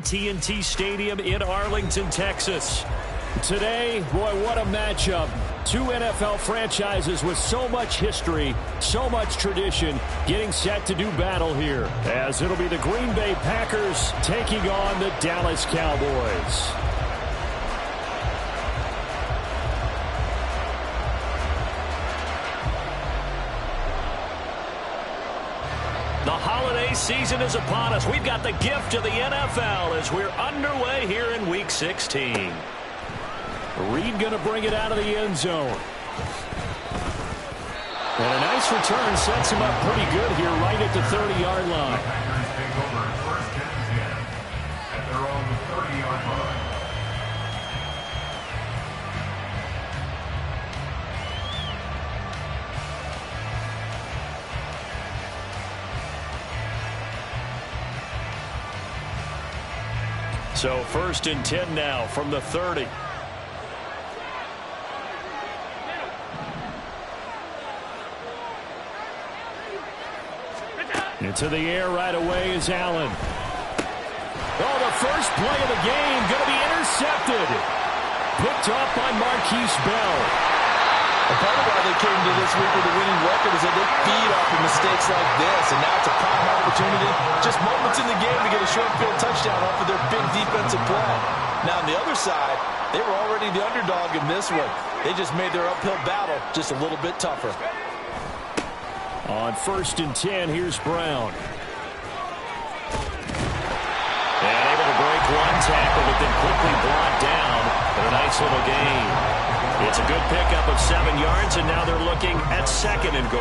TNT Stadium in Arlington, Texas. Today, boy, what a matchup. Two NFL franchises with so much history, so much tradition, getting set to do battle here, as it'll be the Green Bay Packers taking on the Dallas Cowboys. The holiday season is upon us. We've got the gift of the NFL as we're underway here in Week 16. Reed going to bring it out of the end zone. And a nice return sets him up pretty good here right at the 30-yard line. Packers take over first and 10 at their own 30-yard line. So first and 10 now from the 30. Into the air right away is Allen. Oh, the first play of the game going to be intercepted. Picked off by Marquise Bell. A part of why they came to this week with a winning record is that they feed off of mistakes like this, and now it's a prime opportunity, just moments in the game to get a short field touchdown off of their big defensive play. Now on the other side, they were already the underdog in this one. They just made their uphill battle just a little bit tougher. On first and 10, here's Brown. And able to break one tackle, but then quickly brought down for a nice little gain. It's a good pickup of 7 yards, and now they're looking at second and goal.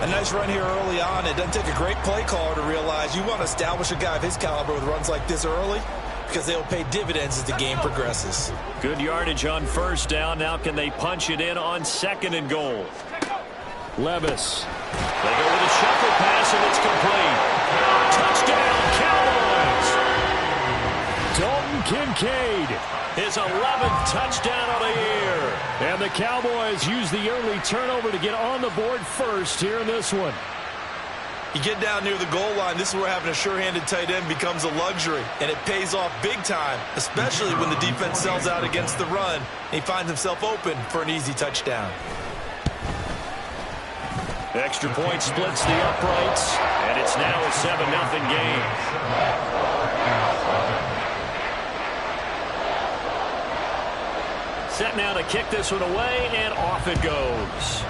A nice run here early on. It doesn't take a great play caller to realize you want to establish a guy of his caliber with runs like this early because they'll pay dividends as the game progresses. Good yardage on first down. Now can they punch it in on second and goal? Levis. They go with a shuffle pass, and it's complete. Touchdown, Cowboys! Dalton Kincaid. His 11th touchdown of the year. And the Cowboys use the early turnover to get on the board first here in this one. You get down near the goal line, this is where having a sure-handed tight end becomes a luxury, and it pays off big time, especially when the defense sells out against the run, and he finds himself open for an easy touchdown. Extra point splits the uprights, and it's now a 7-0 game. Set now to kick this one away, and off it goes.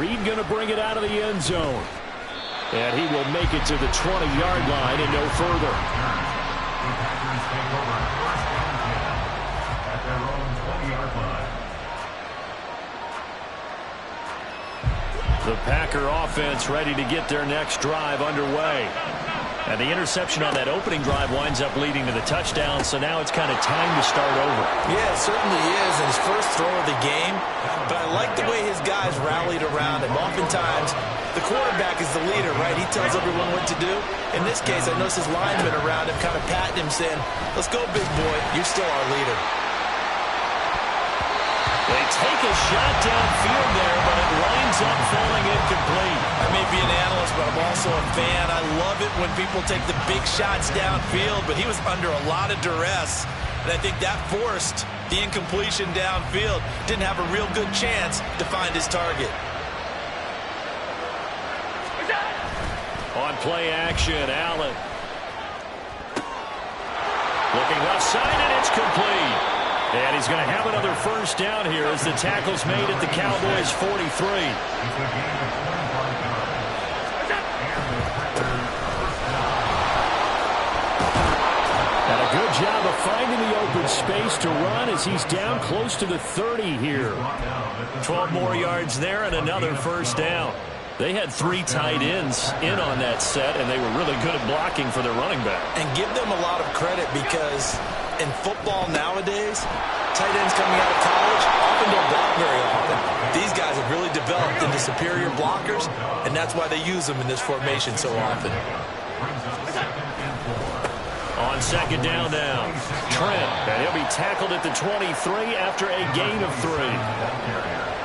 Reed going to bring it out of the end zone. And he will make it to the 20-yard line and no further. The Packers take over first and 10 at their own 20-yard line. The Packer offense ready to get their next drive underway. And the interception on that opening drive winds up leading to the touchdown, so now it's kind of time to start over. Yeah, it certainly is in his first throw of the game, but I like the way his guys rallied around him. Oftentimes, the quarterback is the leader, right? He tells everyone what to do. In this case, I noticed his linemen around him kind of patting him, saying, "Let's go, big boy. You're still our leader." They take a shot downfield there, but it winds up falling incomplete. I may be an analyst, but I'm also a fan. I love it when people take the big shots downfield, but he was under a lot of duress, and I think that forced the incompletion downfield. Didn't have a real good chance to find his target. On play action, Allen. Looking left side, and it's complete. And he's going to have another first down here as the tackle's made at the Cowboys' 43. It's a gain of 25 yards. And a good job of finding the open space to run as he's down close to the 30 here. 12 more yards there and another first down. They had 3 tight ends in on that set, and they were really good at blocking for their running back. And give them a lot of credit because in football nowadays, tight ends coming out of college often don't block very often. These guys have really developed into superior blockers, and that's why they use them in this formation so often. On second down now, Trent, and he'll be tackled at the 23 after a gain of 3.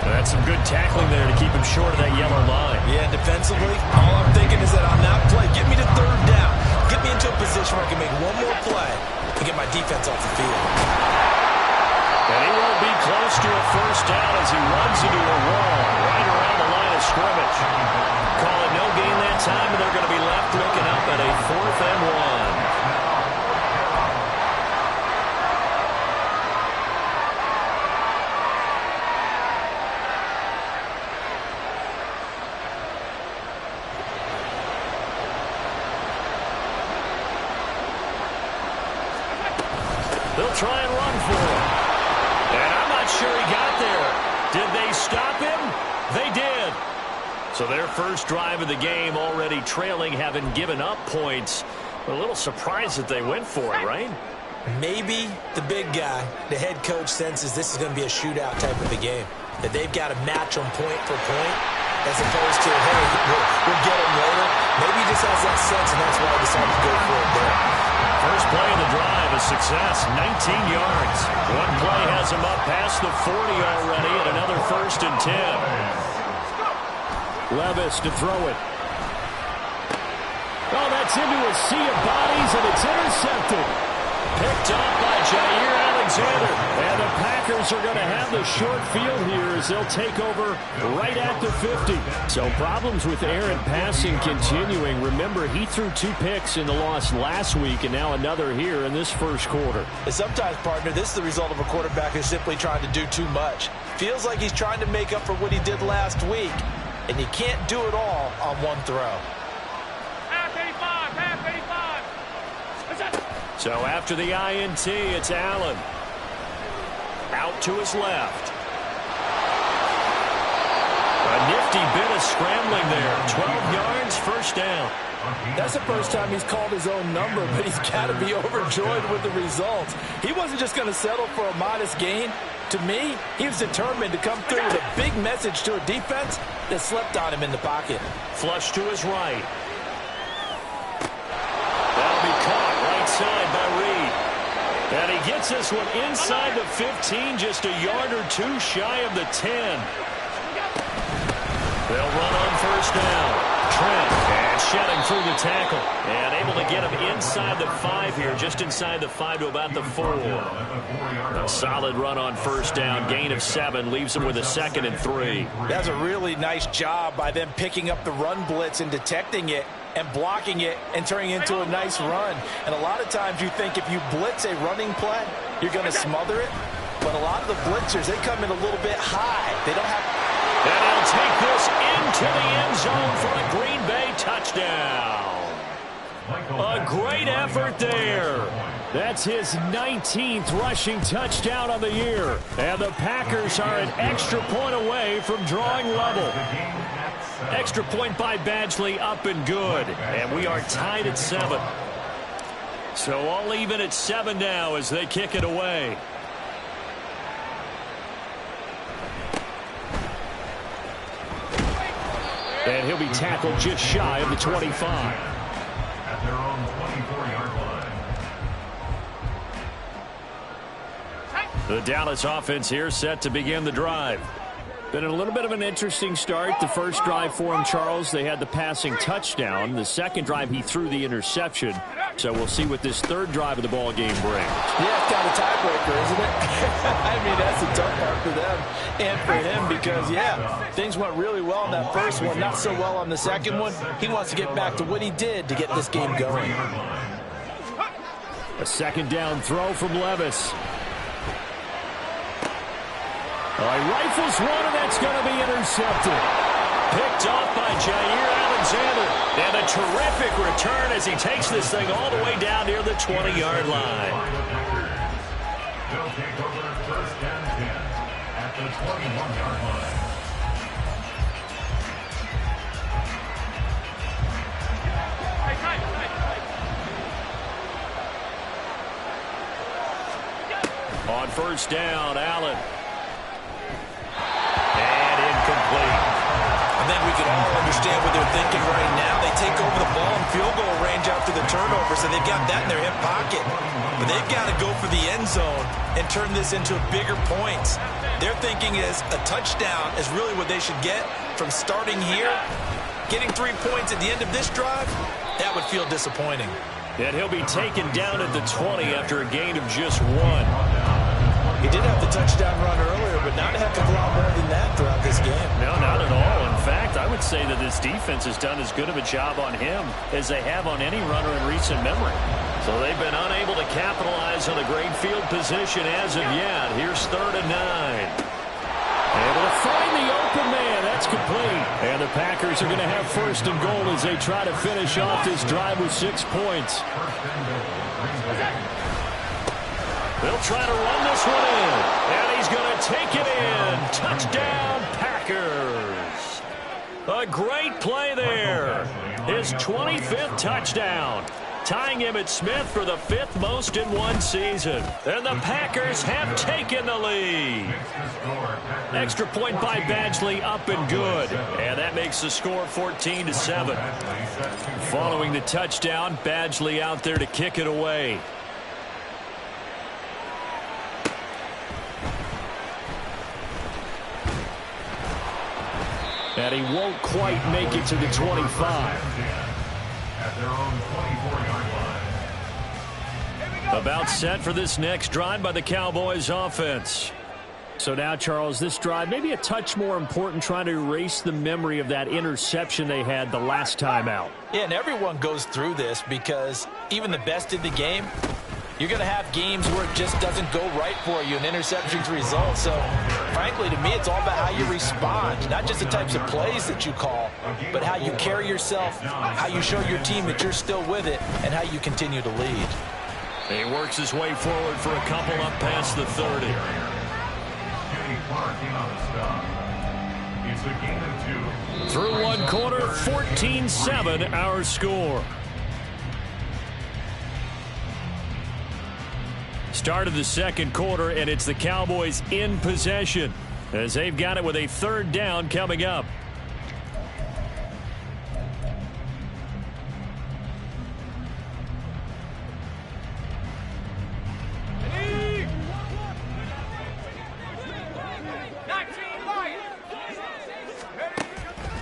That's some good tackling there to keep him short of that yellow line. Yeah, defensively, all I'm thinking is that on that play, get me to third down. Get me into a position where I can make one more play and get my defense off the field. And he won't be close to a first down as he runs into a wall right around the line of scrimmage. Call it no gain that time, and they're going to be left looking up at a 4th and 1. They'll try and run for him. And I'm not sure he got there. Did they stop him? They did. So their first drive of the game already trailing, having given up points. A little surprised that they went for it, right? Maybe the big guy, the head coach, senses this is going to be a shootout type of a game. That they've got to match them point for point as opposed to, hey, we'll get them later. Maybe he just has that sense, and that's why he decided to go for it there. First play of the drive, a success, 19 yards. One play has him up past the 40 already, and another 1st and 10. Levis to throw it. Oh, that's into a sea of bodies, and it's intercepted. Picked up by Jair Alexander. And the Packers are going to have the short field here as they'll take over right at the 50. So problems with Aaron passing continuing. Remember, he threw 2 picks in the loss last week and now another here in this first quarter. And sometimes, partner, this is the result of a quarterback who's simply trying to do too much. Feels like he's trying to make up for what he did last week, and you can't do it all on one throw. So after the INT, it's Allen. Out to his left. A nifty bit of scrambling there. 12 yards, first down. That's the first time he's called his own number, but he's got to be overjoyed with the results. He wasn't just going to settle for a modest gain. To me, he was determined to come through with a big message to a defense that slept on him in the pocket. Flush to his right. That'll be caught right side by Reed. And he gets this one inside the 15, just a yard or 2 shy of the 10. They'll run on first down. Trent, and shedding through the tackle. And able to get him inside the 5 here, just inside the 5 to about the 4. A solid run on first down. Gain of 7 leaves him with a 2nd and 3. That's a really nice job by them picking up the run blitz and detecting it and blocking it and turning it into a nice run. And a lot of times you think if you blitz a running play, you're going to smother it. But a lot of the blitzers, they come in a little bit high. They don't have... And he'll take this into the end zone for a Green Bay touchdown. A great effort there. That's his 19th rushing touchdown on the year. And the Packers are an extra point away from drawing level. Extra point by Badgley, up and good. And we are tied at 7. So all even at 7 now as they kick it away. And he'll be tackled just shy of the 25. At their own 24-yard line. The Dallas offense here set to begin the drive. Been a little bit of an interesting start. The first drive for him, Charles, they had the passing touchdown. The second drive, he threw the interception. So we'll see what this third drive of the ball game brings. Yeah, it's kind of a tiebreaker, isn't it? I mean, that's a tough part for them and for him because, yeah, things went really well on that first one, not so well on the second one. He wants to get back to what he did to get this game going. A second down throw from Levis. He rifles one, and that's going to be intercepted. Picked off by Jair Alexander. And a terrific return as he takes this thing all the way down near the 20-yard line. They'll take over first and 10 at the 21-yard line. On first down, Allen. And incomplete. I think we can all understand what they're thinking right now. They take over the ball in field goal range after the turnovers, and they've got that in their hip pocket. But they've got to go for the end zone and turn this into bigger points. Their thinking is a touchdown is really what they should get from starting here. Getting 3 points at the end of this drive, that would feel disappointing. And he'll be taken down at the 20 after a gain of just 1. He did have the touchdown run earlier, but not a heck of a lot more than that throughout this game. No, not at all. In fact, I would say that this defense has done as good of a job on him as they have on any runner in recent memory. So they've been unable to capitalize on a great field position as of yet. Here's 3rd and 9. Able to find the open man. That's complete. And the Packers are going to have 1st and goal as they try to finish off this drive with 6 points. They'll try to run this one in. And he's going to take it in. Touchdown, Packers. A great play there. His 25th touchdown. Tying Emmitt Smith for the 5th most in one season. And the Packers have taken the lead. Extra point by Badgley, up and good. And that makes the score 14-7. Following the touchdown, Badgley out there to kick it away. And he won't quite make it to the 25. At their own 24-yard line. About set for this next drive by the Cowboys offense. So now, Charles, this drive maybe a touch more important, trying to erase the memory of that interception they had the last time out. Yeah, and everyone goes through this because even the best in the game, you're going to have games where it just doesn't go right for you and interceptions result. So, frankly, to me, it's all about how you respond, not just the types of plays that you call, but how you carry yourself, how you show your team that you're still with it, and how you continue to lead. He works his way forward for a couple up past the 30. Kenny Clark in on the stop. It's a gain of 2. Through one quarter, 14-7 our score. Start of the second quarter, and it's the Cowboys in possession as they've got it with a 3rd down coming up.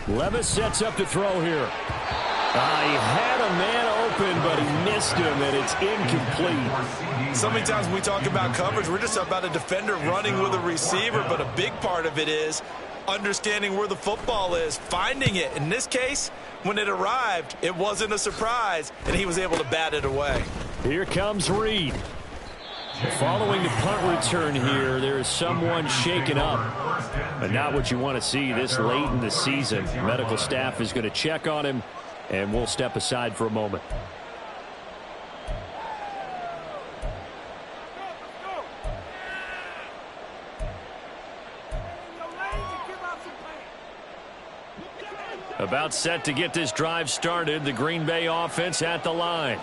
Levis sets up to throw here. He had a man open, but he missed him, and it's incomplete. So many times when we talk about coverage, we're just about a defender running with a receiver, but a big part of it is understanding where the football is, finding it. In this case, when it arrived, it wasn't a surprise, and he was able to bat it away. Here comes Reed. Following the punt return here, there is someone shaken up. But not what you want to see this late in the season. Medical staff is going to check on him, and we'll step aside for a moment. About set to get this drive started. The Green Bay offense at the line.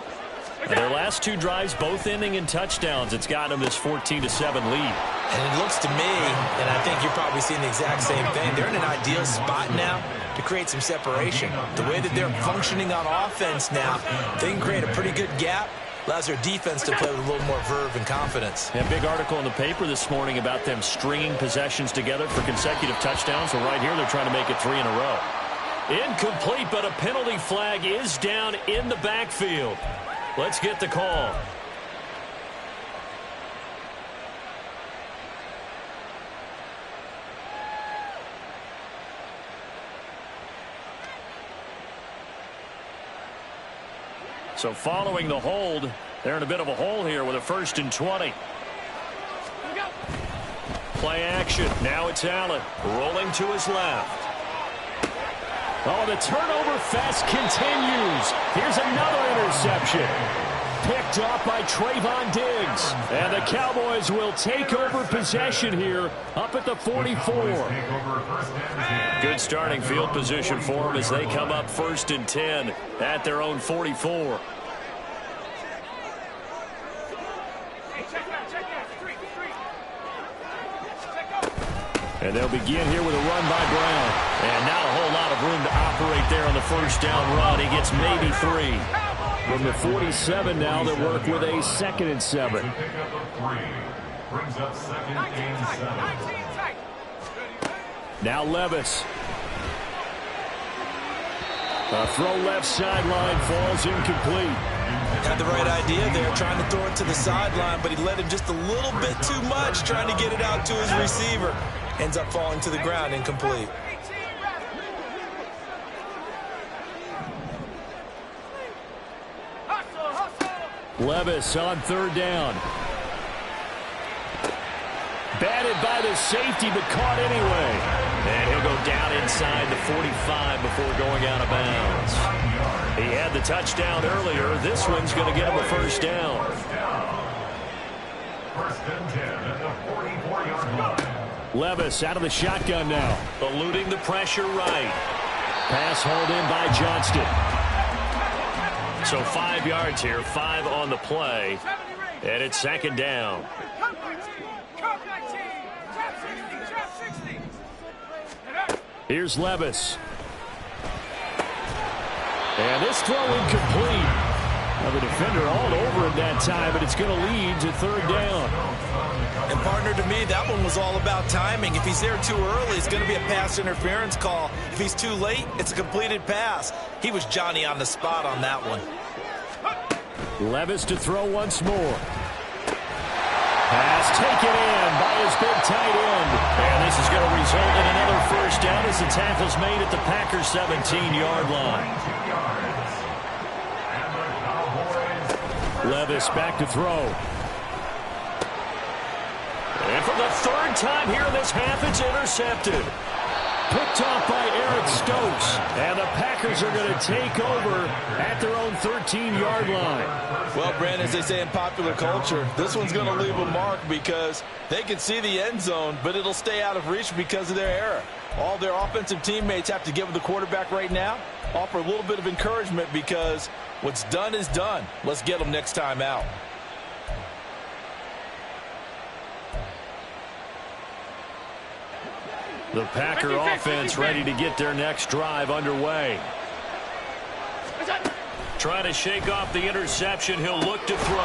Their last 2 drives, both ending in touchdowns. It's got them this 14-7 lead. And it looks to me, and I think you're probably seeing the exact same thing, they're in an ideal spot now to create some separation. The way that they're functioning on offense now, they can create a pretty good gap. Allows their defense to play with a little more verve and confidence. A big article in the paper this morning about them stringing possessions together for consecutive touchdowns. So right here, they're trying to make it 3 in a row. Incomplete, but a penalty flag is down in the backfield. Let's get the call. So following the hold, they're in a bit of a hole here with a 1st and 20. Play action. Now it's Allen rolling to his left. Oh, the turnover fest continues. Here's another interception. Picked off by Trayvon Diggs. And the Cowboys will take over possession here up at the 44. Good starting field position for them as they come up 1st and 10 at their own 44. And they'll begin here with a run by Brown. And not a whole lot of room to operate there on the 1st down run. He gets maybe 3. From the 47 now, they work with a 2nd and 7. Brings up 2nd and 7. Now Levis. A throw left sideline falls incomplete. Had the right idea there, trying to throw it to the sideline, but he let him just a little bit too much, trying to get it out to his receiver. Ends up falling to the ground, incomplete. Levis on 3rd down. Batted by the safety, but caught anyway. And he'll go down inside the 45 before going out of bounds. He had the touchdown earlier. This one's going to get him a 1st down. 1st and 10 at the 44-yard line. Levis out of the shotgun now. Eluding the pressure right. Pass hauled in by Johnston. So 5 yards here, 5 on the play. And it's 2nd down. Here's Levis. And this throw incomplete. Now the defender all over him that time, but it's going to lead to 3rd down. And partner, to me, that one was all about timing. If he's there too early, it's going to be a pass interference call. If he's too late, it's a completed pass. He was Johnny on the spot on that one. Levis to throw once more. Pass taken in by his big tight end. And this is going to result in another 1st down as the tackle's made at the Packers 17-yard line. Levis back to throw. And for the 3rd time here in this half, it's intercepted. Picked off by Eric Stokes. And the Packers are going to take over at their own 13-yard line. Well, Brandon, as they say in popular culture, this one's going to leave a mark because they can see the end zone, but it'll stay out of reach because of their error. All their offensive teammates have to give the quarterback right now, offer a little bit of encouragement because what's done is done. Let's get them next time out. The Packer offense ready to get their next drive underway. Trying to shake off the interception. He'll look to throw.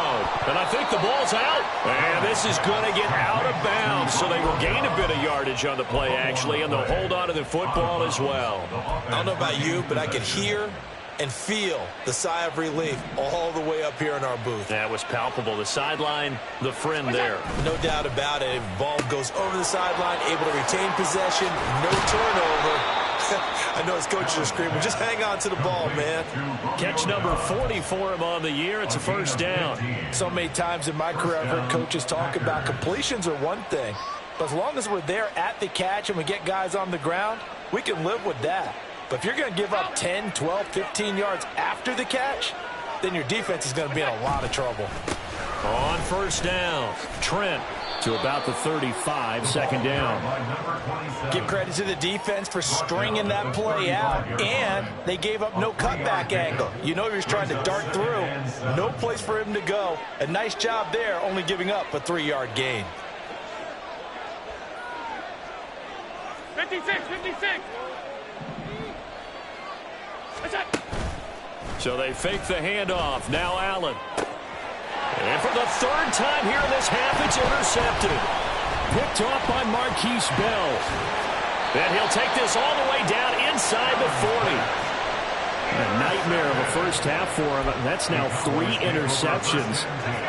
And I think the ball's out. And this is going to get out of bounds. So they will gain a bit of yardage on the play, actually, and they'll hold on to the football as well. I don't know about you, but I could hear and feel the sigh of relief all the way up here in our booth. That was palpable. The sideline, the friend there. No doubt about it. Ball goes over the sideline, able to retain possession, no turnover. I know his coaches are screaming, just hang on to the ball, man. Catch number 40 for him on the year. It's a 1st down. So many times in my career I've heard coaches talk about completions are one thing, but as long as we're there at the catch and we get guys on the ground, we can live with that. But if you're going to give up 10, 12, 15 yards after the catch, then your defense is going to be in a lot of trouble. On 1st down, Trent to about the 35, 2nd down. Give credit to the defense for stringing that play out, and they gave up no cutback angle. You know he was trying to dart through. No place for him to go. A nice job there, only giving up a 3-yard gain. 56. So they fake the handoff. Now Allen. And for the 3rd time here in this half, it's intercepted. Picked off by Marquise Bell. And he'll take this all the way down inside the 40. A nightmare of a 1st half for him. That's now 3 interceptions.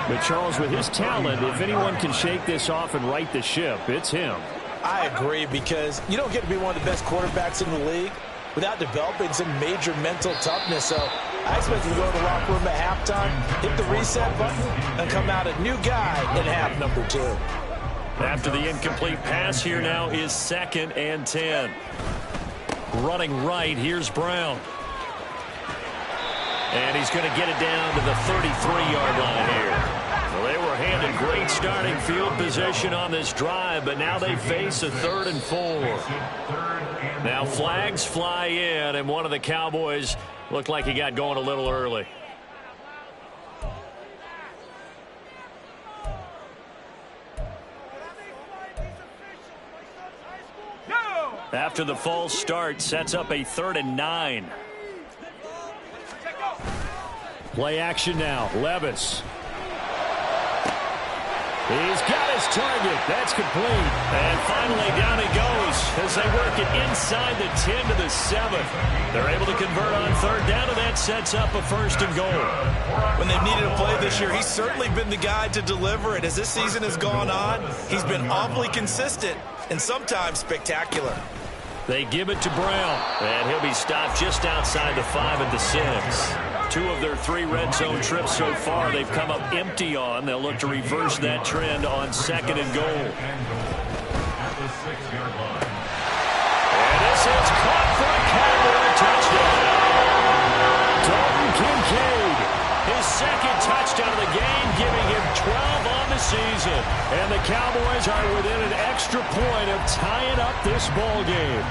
But Charles, with his talent, if anyone can shake this off and right the ship, it's him. I agree, because you don't get to be one of the best quarterbacks in the league without developing some major mental toughness. So I expect him to go to the locker room at halftime, hit the reset button, and come out a new guy in half number 2. After the incomplete pass, here now is 2nd and 10. Running right, here's Brown. And he's going to get it down to the 33-yard line here. Well, they were handed great starting field position on this drive, but now they face a 3rd and 4. Now flags fly in, and one of the Cowboys looked like he got going a little early. After the false start, sets up a 3rd and 9. Play action now. Levis. He's got his target. That's complete. And finally down he goes as they work it inside the 10 to the 7. They're able to convert on third down, and that sets up a 1st and goal. When they've needed a play this year, he's certainly been the guy to deliver it. As this season has gone on, he's been awfully consistent and sometimes spectacular. They give it to Brown, and he'll be stopped just outside the 5 at the 6. 2 of their 3 red zone trips so far they've come up empty on. They'll look to reverse that trend on 2nd and goal. And this is caught for a Cowboy touchdown. Dalton Kincaid, his 2nd touchdown of the game, giving him 12 on the season. And the Cowboys are within an extra point of tying up this ball game.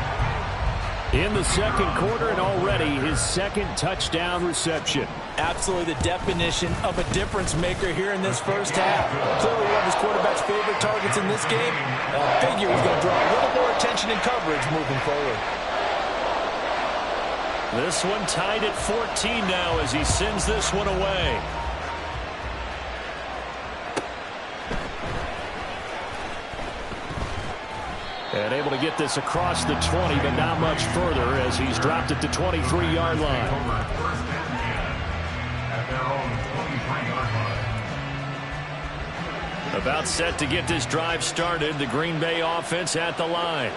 In the 2nd quarter, and already his 2nd touchdown reception. Absolutely the definition of a difference maker here in this first half. Clearly one of his quarterback's favorite targets in this game. I figure he's going to draw a little more attention and coverage moving forward. This one tied at 14 now as he sends this one away. And able to get this across the 20, but not much further as he's dropped it to 23-yard line. About set to get this drive started, the Green Bay offense at the line.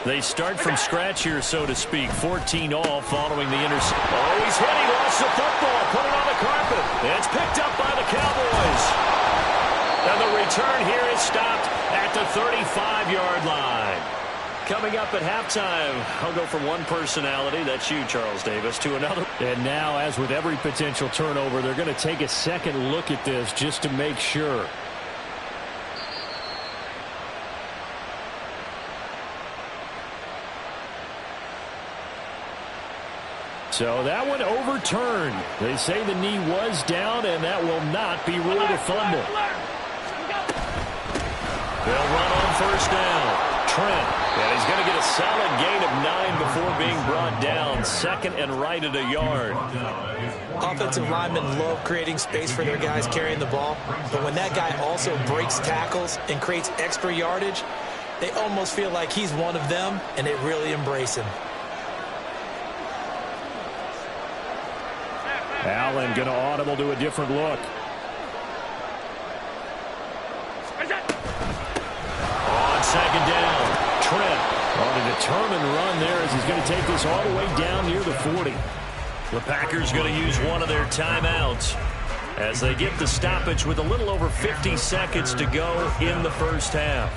They start from scratch here, so to speak. 14 all following the interception. Oh, he's hit. He lost the football. Put it on the carpet. It's picked up by the Cowboys. And the return here is stopped at the 35-yard line. Coming up at halftime, I'll go from one personality, that's you, Charles Davis, to another. And now, as with every potential turnover, they're going to take a second look at this just to make sure. So that one overturned. They say the knee was down, and that will not be ruled a fumble. They'll run on first down. Trent, and he's going to get a solid gain of 9 before being brought down. 2nd and right at a yard. Offensive linemen love creating space for their guys carrying the ball, but when that guy also breaks tackles and creates extra yardage, they almost feel like he's one of them, and they really embrace him. Allen going to audible to a different look. On 2nd down, Trent on a determined run there as he's going to take this all the way down near the 40. The Packers going to use one of their timeouts as they get the stoppage with a little over 50 seconds to go in the first half.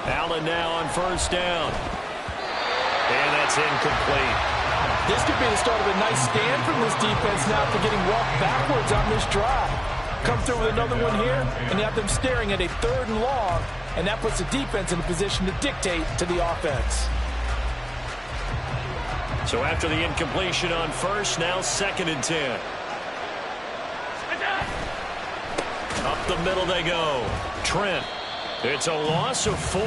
Allen now on first down. And that's incomplete. This could be the start of a nice stand from this defense now after getting walked backwards on this drive. Come through with another one here, and you have them staring at a 3rd and long, and that puts the defense in a position to dictate to the offense. So after the incompletion on first, now 2nd and 10. Up the middle they go. Trent. It's a loss of 4.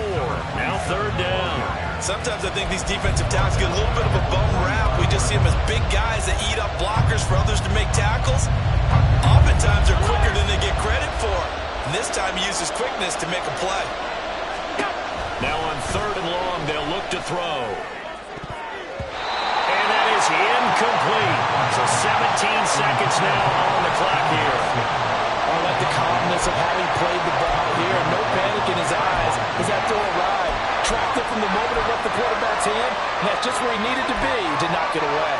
Now 3rd down. Sometimes I think these defensive tackles get a little bit of a bum rap. We just see them as big guys that eat up blockers for others to make tackles. Oftentimes they're quicker than they get credit for. And this time he uses quickness to make a play. Now on 3rd and long, they'll look to throw. And that is incomplete. So 17 seconds now on the clock here. I like the calmness of how he played the ball here. No panic in his eyes as that throw arrived. Tracked it from the moment it left the quarterback's hand, and that's just where he needed to be to knock it away.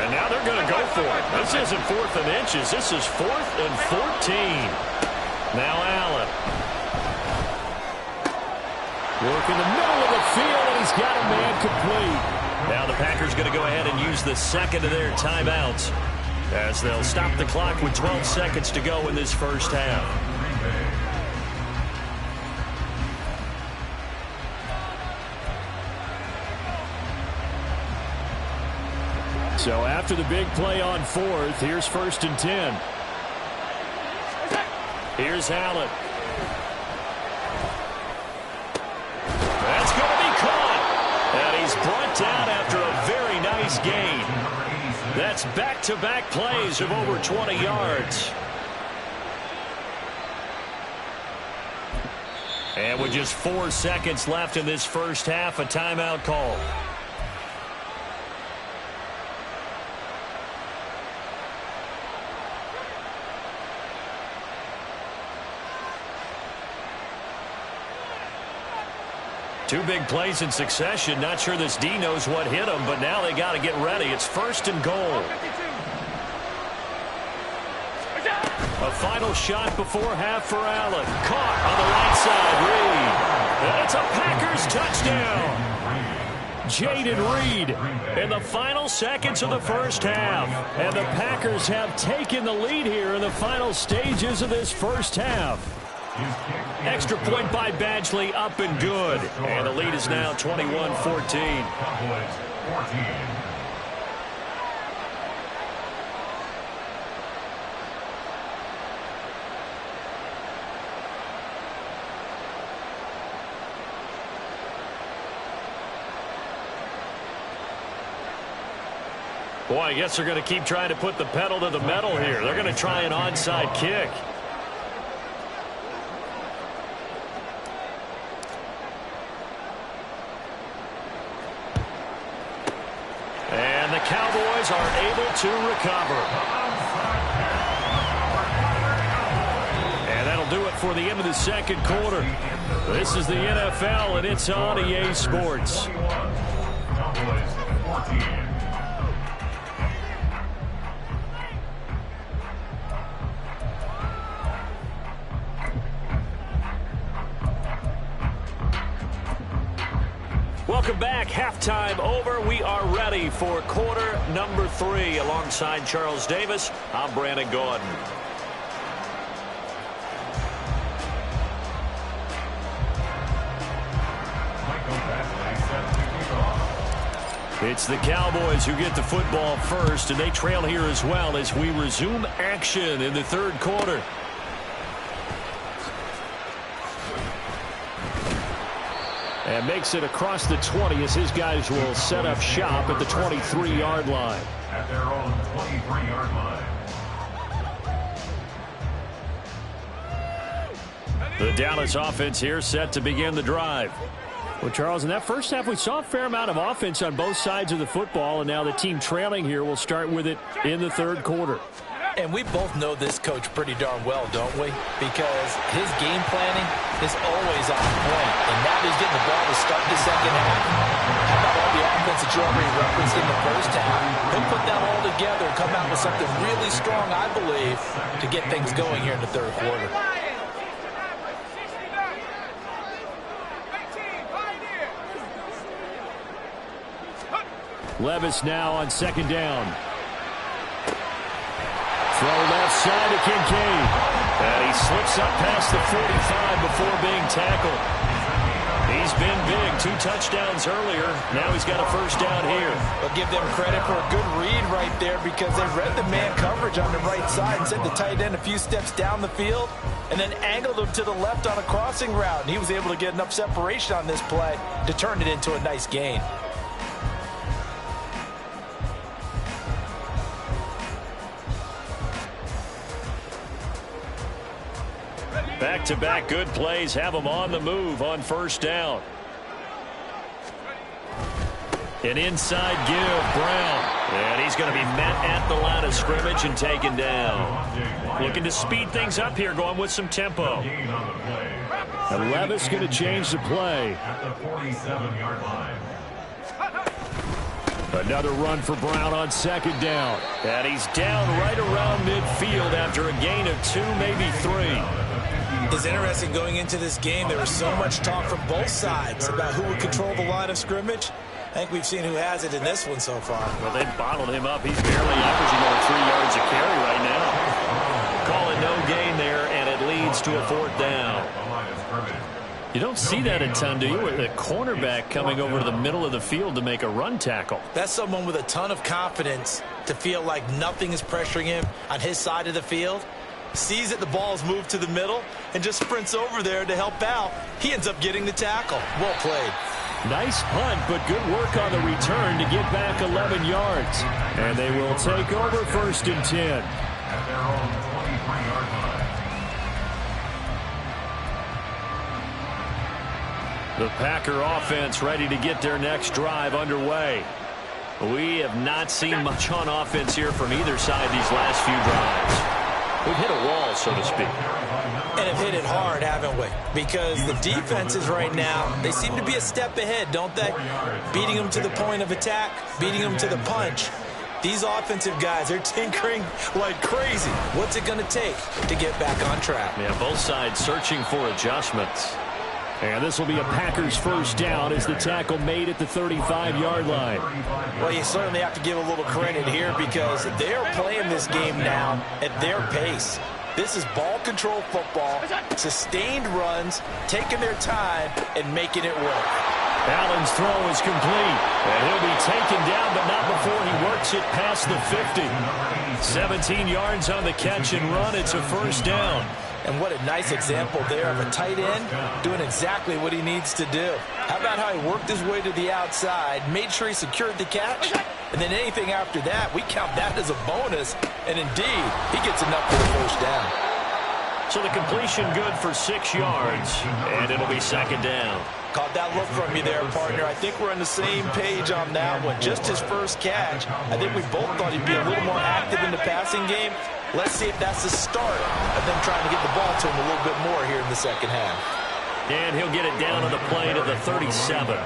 And now they're going to go for it. This isn't 4th and inches. This is 4th and 14. Now Allen. Work in the middle of the field, and he's got a man complete. Now the Packers going to go ahead and use the 2nd of their timeouts as they'll stop the clock with 12 seconds to go in this first half. So after the big play on 4th, here's 1st and 10. Here's Allen. That's going to be caught. And he's brought down after a very nice gain. That's back-to-back plays of over 20 yards. And with just 4 seconds left in this first half, a timeout call. Two big plays in succession. Not sure this D knows what hit him, but now they got to get ready. It's 1st and goal. A final shot before half for Allen. Caught on the right side, Reed. And it's a Packers touchdown. Jayden Reed in the final seconds of the first half. And the Packers have taken the lead here in the final stages of this first half. Extra point by Badgley, up and good. And the lead is now 21-14. Boy, I guess they're going to keep trying to put the pedal to the metal here. They're going to try an onside kick. And the Cowboys are able to recover. And that'll do it for the end of the second quarter. This is the NFL, and it's on EA Sports. Welcome back. Halftime over. We are ready for quarter number 3. Alongside Charles Davis, I'm Brandon Gaudin. It's the Cowboys who get the football first, and they trail here as well as we resume action in the third quarter. And makes it across the 20 as his guys will set up shop at the 23-yard line. At their own 23-yard line. The Dallas offense here set to begin the drive. Well, Charles, in that first half, we saw a fair amount of offense on both sides of the football, and now the team trailing here will start with it in the third quarter. And we both know this coach pretty darn well, don't we? Because his game planning is always on point. And now he's getting the ball to start the second half. How about all the offense that you already referenced in the first half? He'll put that all together and come out with something really strong, I believe, to get things going here in the third quarter. Levis now on second down. Throw left side to Kincaid. And he slips up past the 45 before being tackled. He's been big. 2 touchdowns earlier. Now he's got a first down here. But give them credit for a good read right there because they read the man coverage on the right side and sent the tight end a few steps down the field and then angled him to the left on a crossing route. And he was able to get enough separation on this play to turn it into a nice gain. Back-to-back good plays have him on the move on first down. An inside give, Brown. And he's going to be met at the line of scrimmage and taken down. Looking to speed things up here, going with some tempo. And Levis going to change the play. At the 47-yard line. Another run for Brown on second down. And he's down right around midfield after a gain of 2, maybe 3. It's interesting going into this game. There was so much talk from both sides about who would control the line of scrimmage. I think we've seen who has it in this one so far. Well, they bottled him up. He's barely averaging over 3 yards a carry right now. Call it no gain there, and it leads to a fourth down. You don't see that a ton, do you? With a cornerback coming over to the middle of the field to make a run tackle. That's someone with a ton of confidence to feel like nothing is pressuring him on his side of the field. Sees that the ball's moved to the middle and just sprints over there to help out. He ends up getting the tackle. Well played. Nice punt, but good work on the return to get back 11 yards. And they will take over 1st and 10. At their own 23-yard line. The Packer offense ready to get their next drive underway. We have not seen much on offense here from either side these last few drives. We've hit a wall, so to speak. And have hit it hard, haven't we? Because the defenses right now, they seem to be a step ahead, don't they? Beating them to the point of attack, beating them to the punch. These offensive guys are tinkering like crazy. What's it going to take to get back on track? Yeah, both sides searching for adjustments. And this will be a Packers 1st down as the tackle made at the 35-yard line. Well, you certainly have to give a little credit here because they're playing this game now at their pace. This is ball control football, sustained runs, taking their time and making it work. Allen's throw is complete, and he'll be taken down, but not before he works it past the 50. 17 yards on the catch and run. It's a 1st down. And what a nice example there of a tight end doing exactly what he needs to do. How about how he worked his way to the outside, made sure he secured the catch, and then anything after that, we count that as a bonus. And indeed, he gets enough for the 1st down. So the completion good for 6 yards, and it'll be 2nd down. Caught that look from you there, partner. I think we're on the same page on that one. Just his first catch. I think we both thought he'd be a little more active in the passing game. Let's see if that's the start of them trying to get the ball to him a little bit more here in the 2nd half. And he'll get it down on the play to the 37.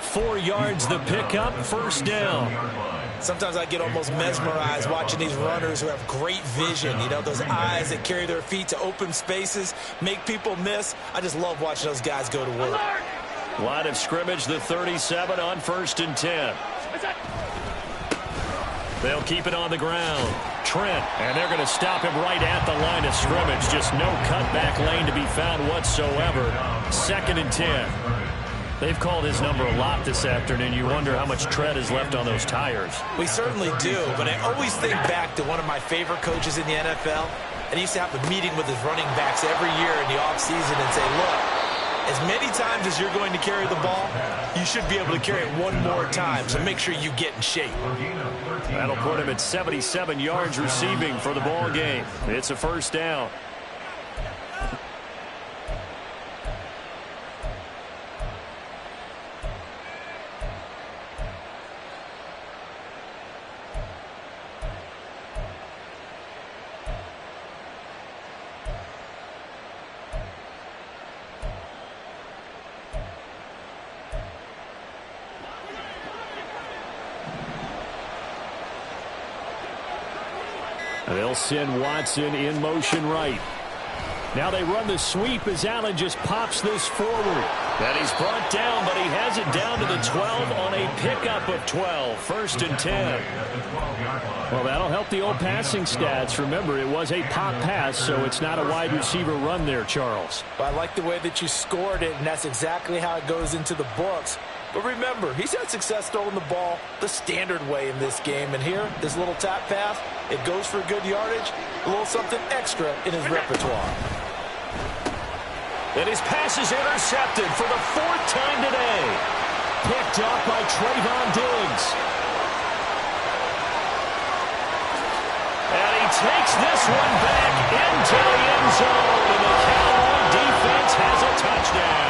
4 yards the pickup, 1st down. Sometimes I get almost mesmerized watching these runners who have great vision. You know, those eyes that carry their feet to open spaces, make people miss. I just love watching those guys go to work. Line of scrimmage, the 37 on 1st and 10. They'll keep it on the ground. Trent, and they're going to stop him right at the line of scrimmage. Just no cutback lane to be found whatsoever. 2nd and 10. They've called his number a lot this afternoon. You wonder how much tread is left on those tires. We certainly do, but I always think back to one of my favorite coaches in the NFL. And he used to have a meeting with his running backs every year in the offseason and say, look, as many times as you're going to carry the ball, you should be able to carry it one more time, so make sure you get in shape. That'll put him at 77 yards receiving for the ball game. It's a 1st down. They'll send Watson in motion right. Now they run the sweep as Allen just pops this forward. And he's brought down, but he has it down to the 12 on a pickup of 12. 1st and 10. Well, that'll help the old passing stats. Remember, it was a pop pass, so it's not a wide receiver run there, Charles. Well, I like the way that you scored it, and that's exactly how it goes into the books. But remember, he's had success throwing the ball the standard way in this game. And here, this little tap pass, it goes for good yardage, a little something extra in his repertoire. And his pass is intercepted for the 4th time today. Picked off by Trayvon Diggs. And he takes this one back into the end zone. And the Cowboy defense has a touchdown.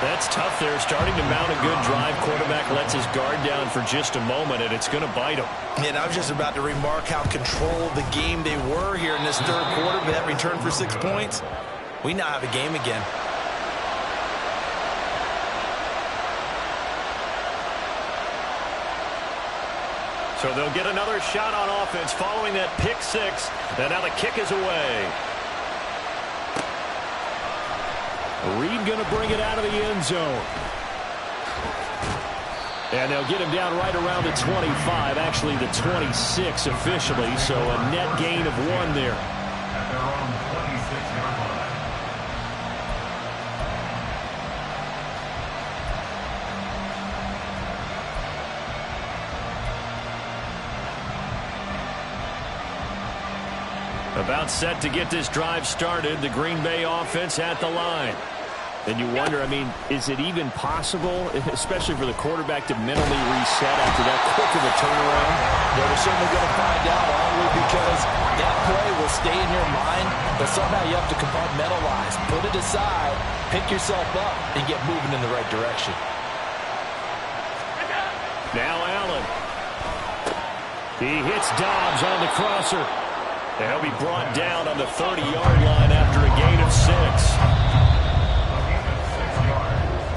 That's tough there, starting to mount a good drive. Quarterback lets his guard down for just a moment, and it's going to bite him. And I was just about to remark how controlled the game they were here in this 3rd quarter. But that return for 6 points, we now have a game again. So they'll get another shot on offense following that pick 6. And now the kick is away. Reed going to bring it out of the end zone. And they'll get him down right around the 25, actually the 26 officially, so a net gain of 1 there. At their own 26-yard line. About set to get this drive started. The Green Bay offense at the line. And you wonder, I mean, is it even possible, especially for the quarterback, to mentally reset after that quick of a turnaround? Well, we're certainly going to find out, only because that play will stay in your mind, but somehow you have to compartmentalize, put it aside, pick yourself up, and get moving in the right direction. Now Allen. He hits Dobbs on the crosser. And he'll be brought down on the 30-yard line after a gain of 6.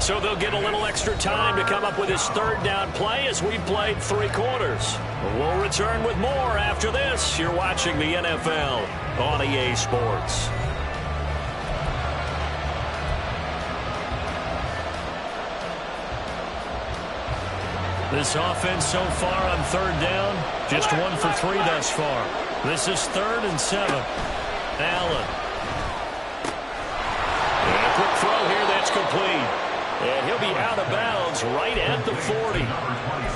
So they'll get a little extra time to come up with his third down play as we played 3 quarters. We'll return with more after this. You're watching the NFL on EA Sports. This offense so far on third down, just 1 for 3 thus far. This is 3rd and 7. Allen. And a quick throw here that's complete. And he'll be out of bounds right at the 40.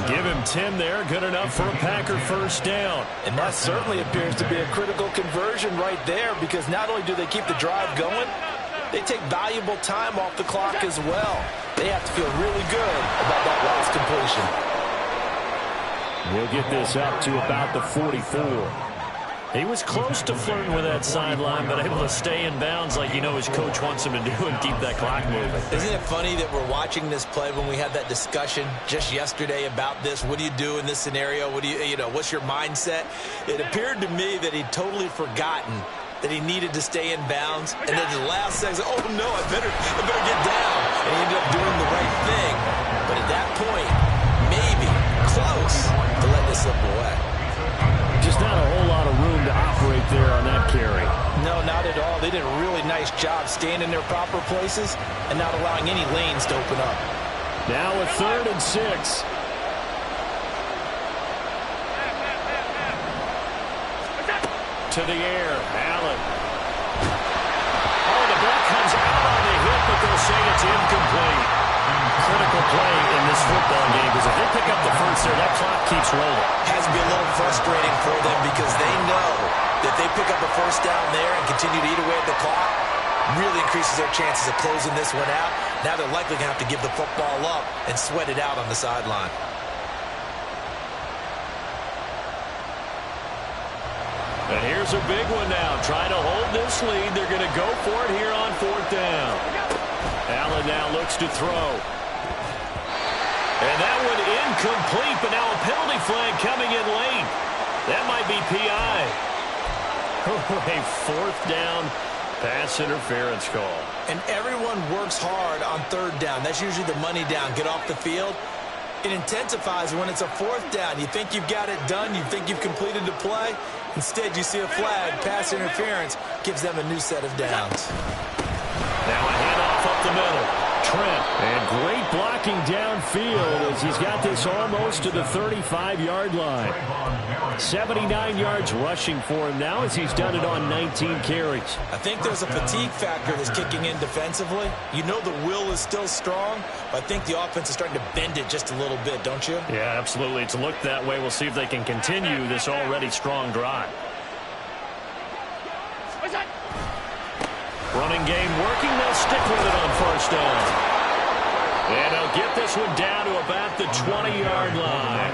Give him 10 there. Good enough for a Packer first down. And that certainly appears to be a critical conversion right there, because not only do they keep the drive going, they take valuable time off the clock as well. They have to feel really good about that last completion. We'll get this up to about the 44. He was close to flirting with that sideline, but able to stay in bounds like his coach wants him to do and keep that clock moving. Isn't it funny that we're watching this play when we had that discussion just yesterday about this? What do you do in this scenario? What do what's your mindset? It appeared to me that he'd totally forgotten that he needed to stay in bounds, and then the last second, oh no, I better get down. And he ended up doing the right thing. But at that point, maybe close to let this slip away. Just not a whole lot of room to operate there on that carry. No, not at all. They did a really nice job staying in their proper places and not allowing any lanes to open up. Now a 3rd and 6. To the air, Allen. Oh, the ball comes out on the hit, but they'll say it's incomplete. Critical play in this football game, because if they pick up the first there, that clock keeps rolling. Has to be a little frustrating for them, because they know that they pick up a first down there and continue to eat away at the clock, really increases their chances of closing this one out. Now they're likely going to have to give the football up and sweat it out on the sideline. And here's a big one now. Trying to hold this lead. They're going to go for it here on 4th down. Allen now looks to throw. And that one incomplete, but now a penalty flag coming in late. That might be PI. A 4th down pass interference call. And everyone works hard on 3rd down. That's usually the money down. Get off the field. It intensifies when it's a 4th down. You think you've got it done. You think you've completed the play. Instead, you see a flag. Pass interference gives them a new set of downs. Now a handoff up the middle. Trent, and great blocking downfield as he's got this almost to the 35-yard line. 79 yards rushing for him now as he's done it on 19 carries. I think there's a fatigue factor that's kicking in defensively. You know the will is still strong, but I think the offense is starting to bend it just a little bit, don't you? Yeah, absolutely. It's looked that way. We'll see if they can continue this already strong drive. Running game working. They'll stick with it on first down. And they'll get this one down to about the 20-yard line.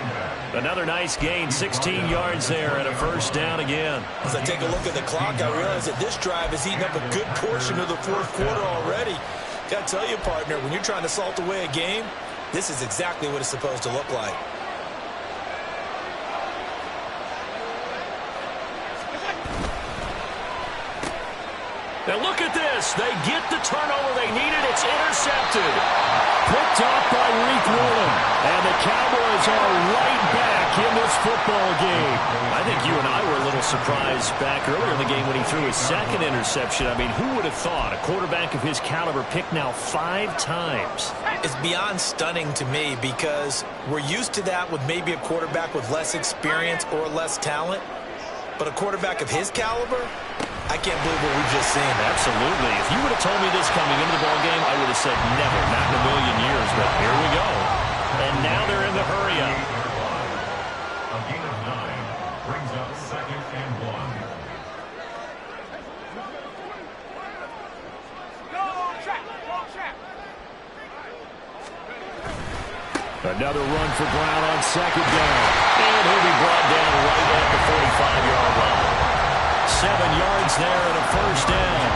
Another nice gain, 16 yards there and a first down again. As I take a look at the clock, I realize that this drive has eaten up a good portion of the 4th quarter already. Got to tell you, partner, when you're trying to salt away a game, this is exactly what it's supposed to look like. Now look at this. They get the turnover they needed. It's intercepted. Picked off by Reek Woolen. And the Cowboys are right back in this football game. I think you and I were a little surprised back earlier in the game when he threw his 2nd interception. I mean, who would have thought a quarterback of his caliber picked now 5 times? It's beyond stunning to me, because we're used to that with maybe a quarterback with less experience or less talent. But a quarterback of his caliber, I can't believe what we've just seen. Absolutely. If you would have told me this coming into the ballgame, I would have said never, not in a million years. But here we go. And now they're in the hurry-up. A gain of 9 brings up 2nd and 1. Another run for Brown on second down. And he'll be brought down right at the 45-yard line. 7 yards there and a first down.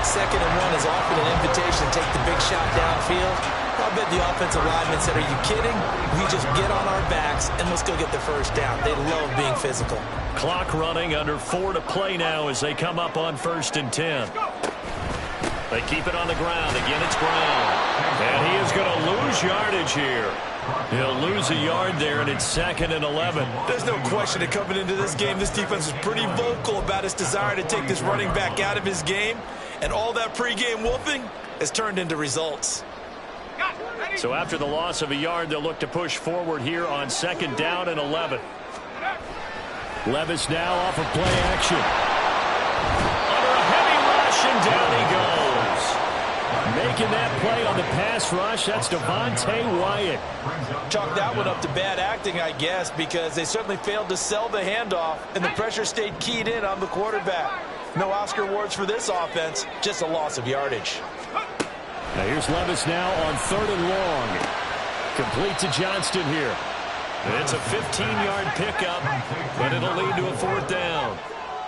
2nd and 1 is often an invitation to take the big shot downfield. I bet the offensive linemen said, are you kidding? We just get on our backs and let's go get the first down. They love being physical. Clock running, under 4 to play now as they come up on 1st and 10. They keep it on the ground. Again, it's Brown. And he is going to lose yardage here. He'll lose a yard there, and it's 2nd and 11. There's no question that coming into this game, this defense is pretty vocal about its desire to take this running back out of his game. And all that pregame wolfing has turned into results. So after the loss of a yard, they'll look to push forward here on 2nd down and 11. Levis now off of play action. Under a heavy rush, and down he goes. Making that play on the pass rush, that's Devontae Wyatt. Chalk that one up to bad acting, I guess, because they certainly failed to sell the handoff, and the pressure stayed keyed in on the quarterback. No Oscar awards for this offense, just a loss of yardage. Now here's Levis now on 3rd and long. Complete to Johnston here. It's a 15-yard pickup, but it'll lead to a 4th down.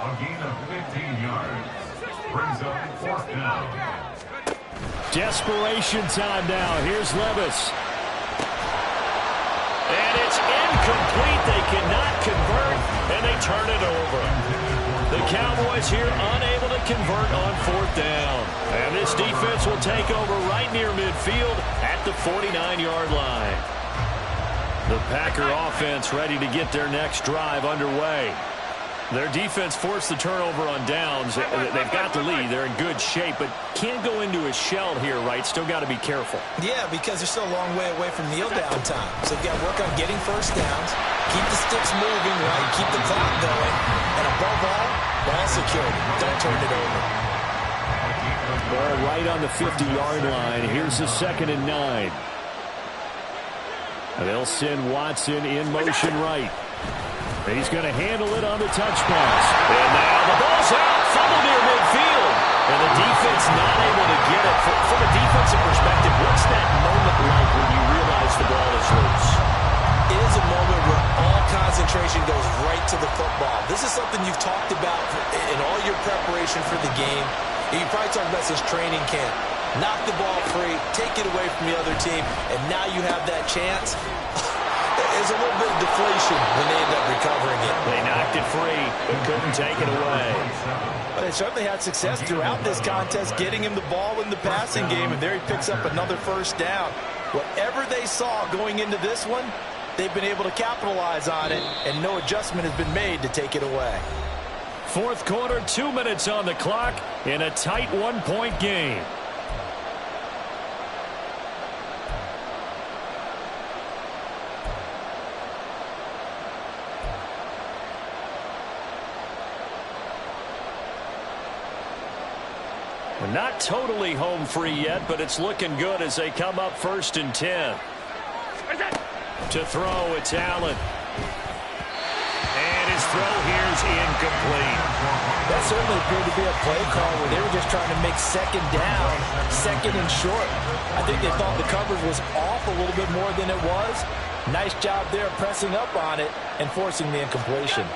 A gain of 15 yards. Brings up 4th down. Desperation time now. Here's Levis. And it's incomplete. They cannot convert, and they turn it over. The Cowboys here unable to convert on 4th down. And this defense will take over right near midfield at the 49-yard line. The Packer offense ready to get their next drive underway. Their defense forced the turnover on downs. They've got the lead. They're in good shape, but can't go into a shell here, right? Still got to be careful. Yeah, because they're still a long way away from kneel down time. So they've got to work on getting first downs, keep the sticks moving, right? Keep the clock going. And above all, ball security. Don't turn it over. Ball right on the 50-yard line. Here's the 2nd and 9. And they'll send Watson in motion right. He's going to handle it on the touch pass. And now the ball's out. Fumble near midfield. And the defense not able to get it. From a defensive perspective, what's that moment like when you realize the ball is loose? It is a moment where all concentration goes right to the football. This is something you've talked about in all your preparation for the game. You probably talked about since training camp. Knock the ball free, take it away from the other team, and now you have that chance. There's a little bit of deflation when they end up recovering it. They knocked it free, but couldn't take it away. But they certainly had success throughout this contest, getting him the ball in the passing game, and there he picks up another first down. Whatever they saw going into this one, they've been able to capitalize on it, and no adjustment has been made to take it away. 4th quarter, 2 minutes on the clock in a tight 1-point game. We're not totally home free yet, but it's looking good as they come up 1st and 10. To throw, it's Allen. And his throw here is incomplete. That certainly appeared to be a play call where they were just trying to make 2nd down, 2nd and short. I think they thought the coverage was off a little bit more than it was. Nice job there pressing up on it and forcing the incompletion.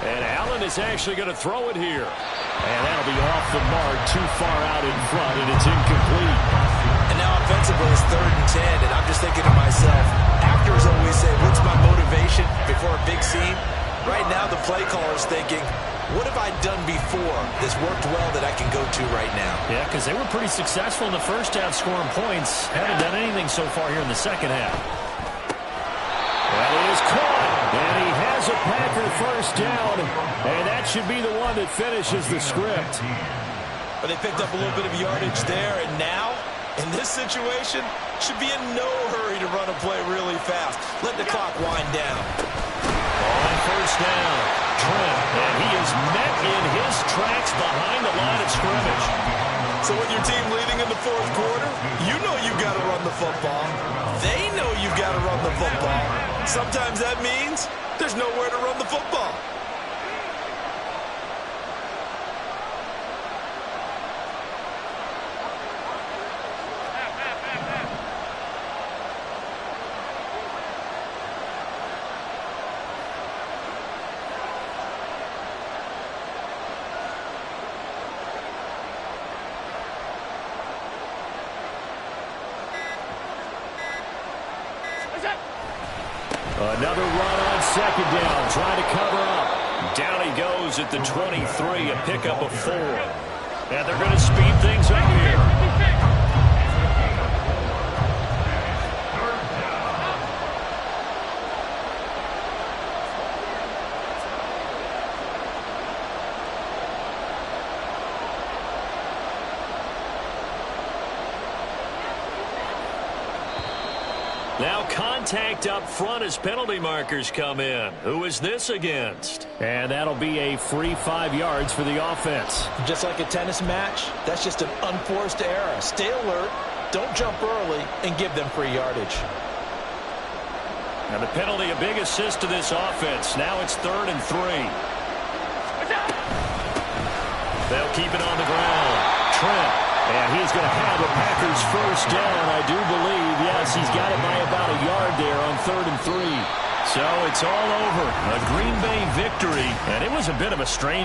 And Allen is actually going to throw it here. And that'll be off the mark, too far out in front, and it's incomplete. And now offensively it's 3rd and 10, and I'm just thinking to myself, actors always say, what's my motivation before a big scene? Right now the play caller's thinking, what have I done before that's worked well that I can go to right now? Yeah, because they were pretty successful in the first half scoring points. Haven't done anything so far here in the second half. That is caught. And he has a Packer first down. And that should be the one that finishes the script. But they picked up a little bit of yardage there. And now, in this situation, should be in no hurry to run a play really fast. Let the clock wind down. On first down, Trent. And he is met in his tracks behind the line of scrimmage. So with your team leading in the 4th quarter, you know you've got to run the football. They know you've got to run the football. Sometimes that means there's nowhere to run the football. Another run on second down, trying to cover up. Down he goes at the 23, a pickup of 4. And they're going to speed things up here. Now contact up front as penalty markers come in. Who is this against? And that'll be a free 5 yards for the offense. Just like a tennis match, that's just an unforced error. Stay alert, don't jump early, and give them free yardage. And the penalty, a big assist to this offense. Now it's 3rd and 3. They'll keep it on the ground. Trent. And he's going to have the Packers first down, I do believe. Yes, he's got it by about a yard there on 3rd and 3. So it's all over. A Green Bay victory, and it was a bit of a strange